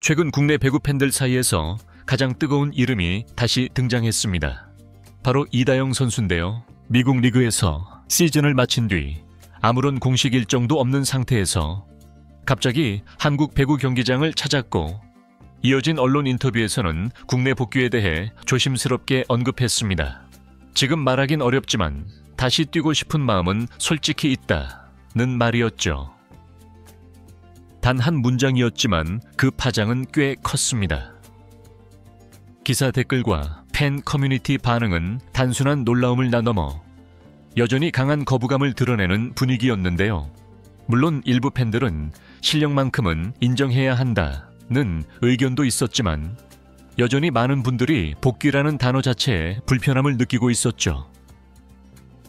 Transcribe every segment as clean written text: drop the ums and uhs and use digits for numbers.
최근 국내 배구 팬들 사이에서 가장 뜨거운 이름이 다시 등장했습니다. 바로 이다영 선수인데요. 미국 리그에서 시즌을 마친 뒤 아무런 공식 일정도 없는 상태에서 갑자기 한국 배구 경기장을 찾았고 이어진 언론 인터뷰에서는 국내 복귀에 대해 조심스럽게 언급했습니다. 지금 말하긴 어렵지만 다시 뛰고 싶은 마음은 솔직히 있다는 말이었죠. 단 한 문장이었지만 그 파장은 꽤 컸습니다. 기사 댓글과 팬 커뮤니티 반응은 단순한 놀라움을 넘어 여전히 강한 거부감을 드러내는 분위기였는데요. 물론 일부 팬들은 실력만큼은 인정해야 한다는 의견도 있었지만 여전히 많은 분들이 복귀라는 단어 자체에 불편함을 느끼고 있었죠.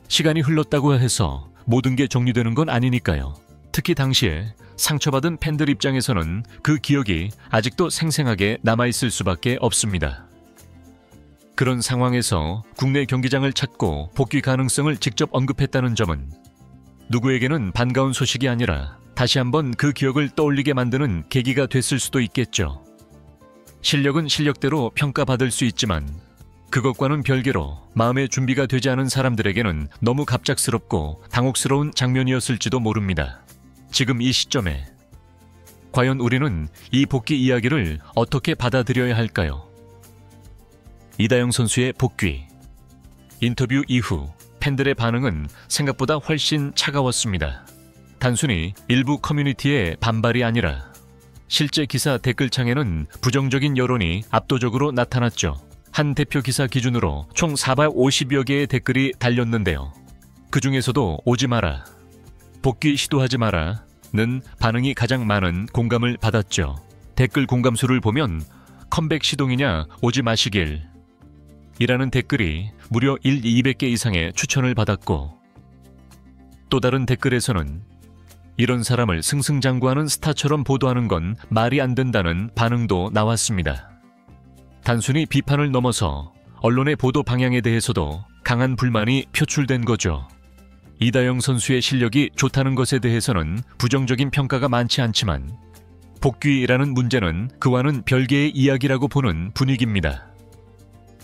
시간이 흘렀다고 해서 모든 게 정리되는 건 아니니까요. 특히 당시에 상처받은 팬들 입장에서는 그 기억이 아직도 생생하게 남아있을 수밖에 없습니다. 그런 상황에서 국내 경기장을 찾고 복귀 가능성을 직접 언급했다는 점은 누구에게는 반가운 소식이 아니라 다시 한번 그 기억을 떠올리게 만드는 계기가 됐을 수도 있겠죠. 실력은 실력대로 평가받을 수 있지만 그것과는 별개로 마음의 준비가 되지 않은 사람들에게는 너무 갑작스럽고 당혹스러운 장면이었을지도 모릅니다. 지금 이 시점에 과연 우리는 이 복귀 이야기를 어떻게 받아들여야 할까요? 이다영 선수의 복귀. 인터뷰 이후 팬들의 반응은 생각보다 훨씬 차가웠습니다. 단순히 일부 커뮤니티의 반발이 아니라 실제 기사 댓글창에는 부정적인 여론이 압도적으로 나타났죠. 한 대표 기사 기준으로 총 450여 개의 댓글이 달렸는데요. 그 중에서도 오지 마라, 복귀 시도하지 마라 는 반응이 가장 많은 공감을 받았죠. 댓글 공감수를 보면 컴백 시동이냐 오지 마시길 이라는 댓글이 무려 200개 이상의 추천을 받았고 또 다른 댓글에서는 이런 사람을 승승장구하는 스타처럼 보도하는 건 말이 안 된다는 반응도 나왔습니다. 단순히 비판을 넘어서 언론의 보도 방향에 대해서도 강한 불만이 표출된 거죠. 이다영 선수의 실력이 좋다는 것에 대해서는 부정적인 평가가 많지 않지만 복귀라는 문제는 그와는 별개의 이야기라고 보는 분위기입니다.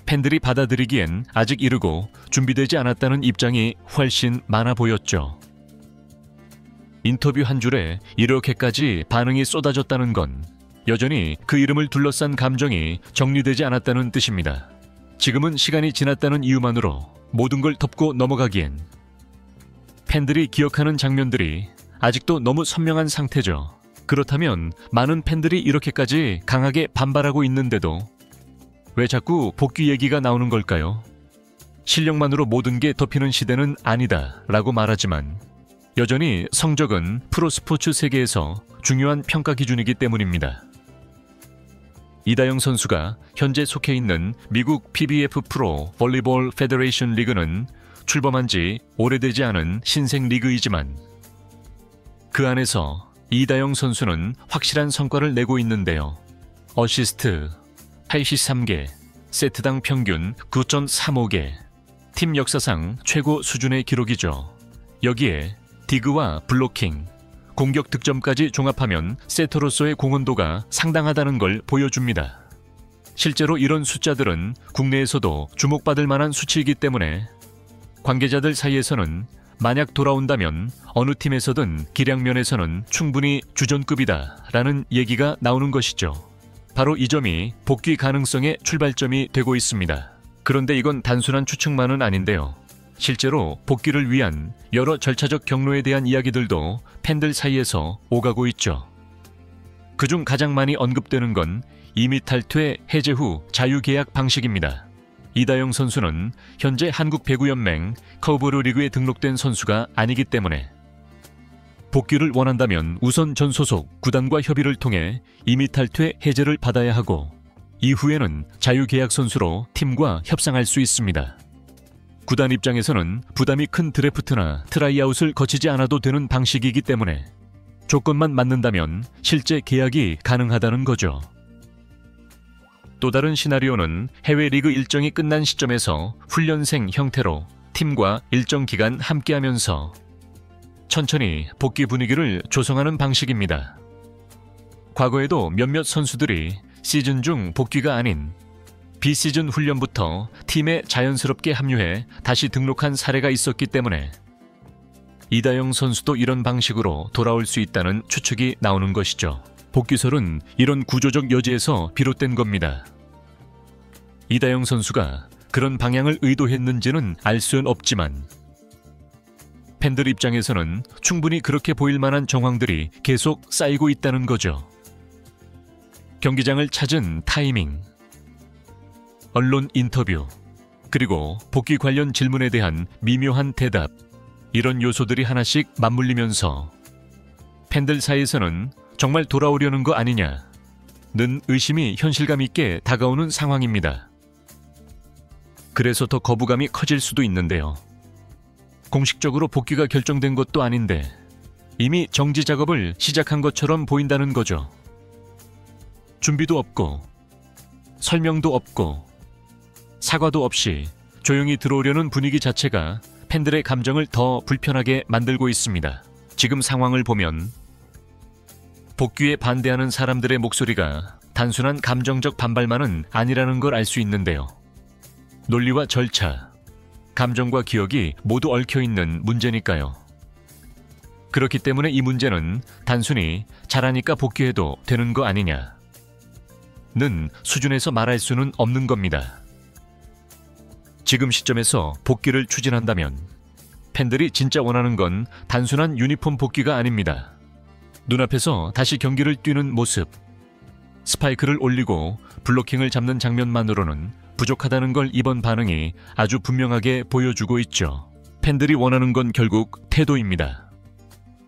팬들이 받아들이기엔 아직 이르고 준비되지 않았다는 입장이 훨씬 많아 보였죠. 인터뷰 한 줄에 이렇게까지 반응이 쏟아졌다는 건 여전히 그 이름을 둘러싼 감정이 정리되지 않았다는 뜻입니다. 지금은 시간이 지났다는 이유만으로 모든 걸 덮고 넘어가기엔 팬들이 기억하는 장면들이 아직도 너무 선명한 상태죠. 그렇다면 많은 팬들이 이렇게까지 강하게 반발하고 있는데도 왜 자꾸 복귀 얘기가 나오는 걸까요? 실력만으로 모든 게 덮이는 시대는 아니다 라고 말하지만 여전히 성적은 프로스포츠 세계에서 중요한 평가 기준이기 때문입니다. 이다영 선수가 현재 속해 있는 미국 PBF 프로 볼리볼 페더레이션 리그는 출범한 지 오래되지 않은 신생 리그이지만 그 안에서 이다영 선수는 확실한 성과를 내고 있는데요. 어시스트 83개, 세트당 평균 9.35개, 팀 역사상 최고 수준의 기록이죠. 여기에 디그와 블로킹, 공격 득점까지 종합하면 세터로서의 공헌도가 상당하다는 걸 보여줍니다. 실제로 이런 숫자들은 국내에서도 주목받을 만한 수치이기 때문에 관계자들 사이에서는 만약 돌아온다면 어느 팀에서든 기량면에서는 충분히 주전급이다 라는 얘기가 나오는 것이죠. 바로 이 점이 복귀 가능성의 출발점이 되고 있습니다. 그런데 이건 단순한 추측만은 아닌데요. 실제로 복귀를 위한 여러 절차적 경로에 대한 이야기들도 팬들 사이에서 오가고 있죠. 그중 가장 많이 언급되는 건 이미 탈퇴 해제 후 자유계약 방식입니다. 이다영 선수는 현재 한국배구연맹 커브로 리그에 등록된 선수가 아니기 때문에 복귀를 원한다면 우선 전 소속 구단과 협의를 통해 이미 탈퇴 해제를 받아야 하고 이후에는 자유계약 선수로 팀과 협상할 수 있습니다. 구단 입장에서는 부담이 큰 드래프트나 트라이아웃을 거치지 않아도 되는 방식이기 때문에 조건만 맞는다면 실제 계약이 가능하다는 거죠. 또 다른 시나리오는 해외 리그 일정이 끝난 시점에서 훈련생 형태로 팀과 일정 기간 함께하면서 천천히 복귀 분위기를 조성하는 방식입니다. 과거에도 몇몇 선수들이 시즌 중 복귀가 아닌 비시즌 훈련부터 팀에 자연스럽게 합류해 다시 등록한 사례가 있었기 때문에 이다영 선수도 이런 방식으로 돌아올 수 있다는 추측이 나오는 것이죠. 복귀설은 이런 구조적 여지에서 비롯된 겁니다. 이다영 선수가 그런 방향을 의도했는지는 알 수는 없지만 팬들 입장에서는 충분히 그렇게 보일 만한 정황들이 계속 쌓이고 있다는 거죠. 경기장을 찾은 타이밍, 언론 인터뷰, 그리고 복귀 관련 질문에 대한 미묘한 대답, 이런 요소들이 하나씩 맞물리면서 팬들 사이에서는 정말 돌아오려는 거 아니냐는 의심이 현실감 있게 다가오는 상황입니다. 그래서 더 거부감이 커질 수도 있는데요. 공식적으로 복귀가 결정된 것도 아닌데 이미 정지 작업을 시작한 것처럼 보인다는 거죠. 준비도 없고 설명도 없고 사과도 없이 조용히 들어오려는 분위기 자체가 팬들의 감정을 더 불편하게 만들고 있습니다. 지금 상황을 보면 복귀에 반대하는 사람들의 목소리가 단순한 감정적 반발만은 아니라는 걸 알 수 있는데요. 논리와 절차, 감정과 기억이 모두 얽혀있는 문제니까요. 그렇기 때문에 이 문제는 단순히 잘하니까 복귀해도 되는 거 아니냐는 수준에서 말할 수는 없는 겁니다. 지금 시점에서 복귀를 추진한다면 팬들이 진짜 원하는 건 단순한 유니폼 복귀가 아닙니다. 눈앞에서 다시 경기를 뛰는 모습, 스파이크를 올리고 블로킹을 잡는 장면만으로는 부족하다는 걸 이번 반응이 아주 분명하게 보여주고 있죠. 팬들이 원하는 건 결국 태도입니다.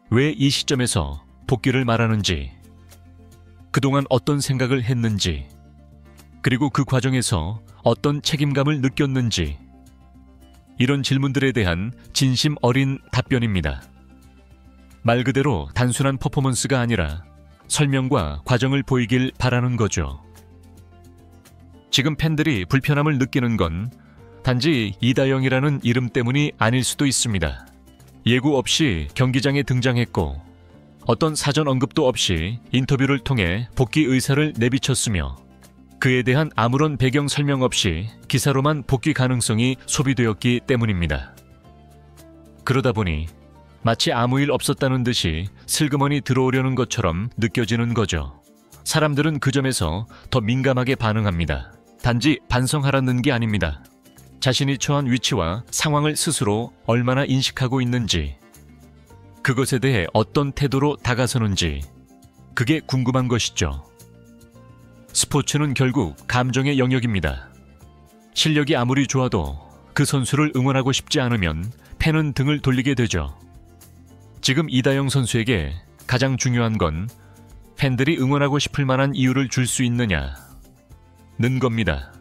왜 이 시점에서 복귀를 말하는지, 그동안 어떤 생각을 했는지, 그리고 그 과정에서 어떤 책임감을 느꼈는지, 이런 질문들에 대한 진심 어린 답변입니다. 말 그대로 단순한 퍼포먼스가 아니라 설명과 과정을 보이길 바라는 거죠. 지금 팬들이 불편함을 느끼는 건 단지 이다영이라는 이름 때문이 아닐 수도 있습니다. 예고 없이 경기장에 등장했고 어떤 사전 언급도 없이 인터뷰를 통해 복귀 의사를 내비쳤으며 그에 대한 아무런 배경 설명 없이 기사로만 복귀 가능성이 소비되었기 때문입니다. 그러다 보니 마치 아무 일 없었다는 듯이 슬그머니 들어오려는 것처럼 느껴지는 거죠. 사람들은 그 점에서 더 민감하게 반응합니다. 단지 반성하라는 게 아닙니다. 자신이 처한 위치와 상황을 스스로 얼마나 인식하고 있는지, 그것에 대해 어떤 태도로 다가서는지, 그게 궁금한 것이죠. 스포츠는 결국 감정의 영역입니다. 실력이 아무리 좋아도 그 선수를 응원하고 싶지 않으면 팬은 등을 돌리게 되죠. 지금 이다영 선수에게 가장 중요한 건 팬들이 응원하고 싶을 만한 이유를 줄 수 있느냐는 겁니다.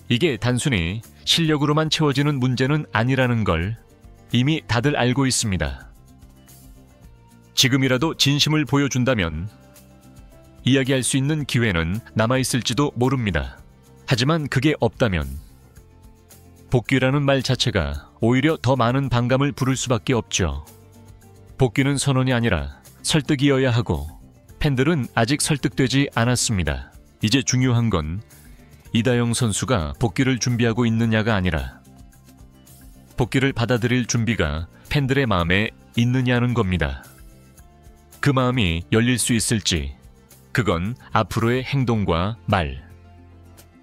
이게 단순히 실력으로만 채워지는 문제는 아니라는 걸 이미 다들 알고 있습니다. 지금이라도 진심을 보여준다면 이야기할 수 있는 기회는 남아있을지도 모릅니다. 하지만 그게 없다면 복귀라는 말 자체가 오히려 더 많은 반감을 부를 수밖에 없죠. 복귀는 선언이 아니라 설득이어야 하고 팬들은 아직 설득되지 않았습니다. 이제 중요한 건 이다영 선수가 복귀를 준비하고 있느냐가 아니라 복귀를 받아들일 준비가 팬들의 마음에 있느냐는 겁니다. 그 마음이 열릴 수 있을지, 그건 앞으로의 행동과 말,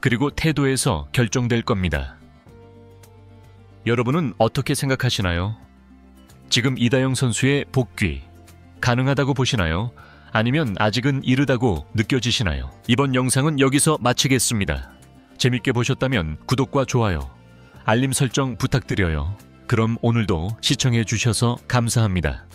그리고 태도에서 결정될 겁니다. 여러분은 어떻게 생각하시나요? 지금 이다영 선수의 복귀 가능하다고 보시나요? 아니면 아직은 이르다고 느껴지시나요? 이번 영상은 여기서 마치겠습니다. 재밌게 보셨다면 구독과 좋아요, 알림 설정 부탁드려요. 그럼 오늘도 시청해 주셔서 감사합니다.